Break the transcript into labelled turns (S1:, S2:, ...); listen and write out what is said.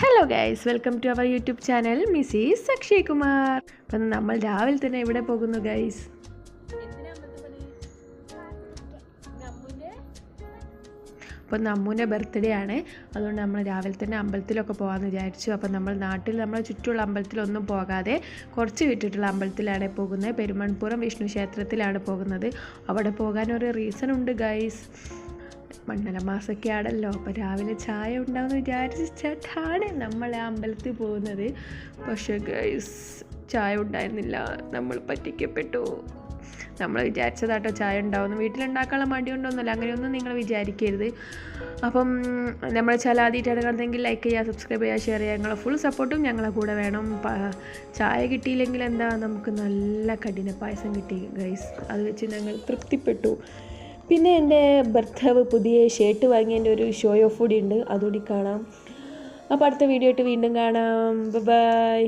S1: Hello guys, welcome to our YouTube channel Mrs Akshay Kumar. അപ്പം നമ്മൾ രാവിലെ തന്നെ എവിടെ പോകുന്നു ഗൈസ്? അപ്പോൾ നമ്മൂൻ്റെ ബർത്ത്ഡേ ആണ്. അതുകൊണ്ട് നമ്മൾ രാവിലെ തന്നെ അമ്പലത്തിലൊക്കെ പോകാമെന്ന് വിചാരിച്ചു. അപ്പം നമ്മൾ നാട്ടിൽ നമ്മളെ ചുറ്റുമുള്ള അമ്പലത്തിലൊന്നും പോകാതെ കുറച്ച് വിട്ടിട്ടുള്ള അമ്പലത്തിലാണ് പോകുന്നത്. പെരുമൺപുറം വിഷ്ണു ക്ഷേത്രത്തിലാണ് പോകുന്നത്. അവിടെ പോകാനൊരു റീസൺ ഉണ്ട് ഗൈസ്. മണ്ഡല മാസമൊക്കെ ആണല്ലോ, അപ്പോൾ രാവിലെ ചായ ഉണ്ടാവുമെന്ന് വിചാരിച്ചിട്ടാണ് നമ്മൾ ആ അമ്പലത്തിൽ പോകുന്നത്. പക്ഷേ ഗൈസ്, ചായ ഉണ്ടായിരുന്നില്ല. നമ്മൾ പറ്റിക്കപ്പെട്ടു. നമ്മൾ വിചാരിച്ചതാട്ടോ ചായ ഉണ്ടാവുമെന്ന്. വീട്ടിലുണ്ടാക്കാനുള്ള മടി കൊണ്ടൊന്നുമല്ല, അങ്ങനെയൊന്നും നിങ്ങൾ വിചാരിക്കരുത്. അപ്പം നമ്മൾ ചാനൽ ആദ്യമായിട്ടാണ് കാണുന്നതെങ്കിൽ ലൈക്ക് ചെയ്യുക, സബ്സ്ക്രൈബ് ചെയ്യുക, ഷെയർ ചെയ്യുക. നിങ്ങളെ ഫുൾ സപ്പോർട്ടും ഞങ്ങളെ കൂടെ വേണം. ചായ കിട്ടിയില്ലെങ്കിൽ എന്താ, നമുക്ക് നല്ല കഠിന പായസം കിട്ടി ഗൈസ്. അത് വെച്ച് ഞങ്ങൾ തൃപ്തിപ്പെട്ടു. പിന്നെ എൻ്റെ ഭർത്താവ് പുതിയ ഷർട്ട് വാങ്ങിയതിൻ്റെ ഒരു ഷോ ഓഫ് കൂടി ഉണ്ട്, അതുകൂടി കാണാം. അപ്പോൾ അടുത്ത വീഡിയോ ആയിട്ട് വീണ്ടും കാണാം. ബൈ.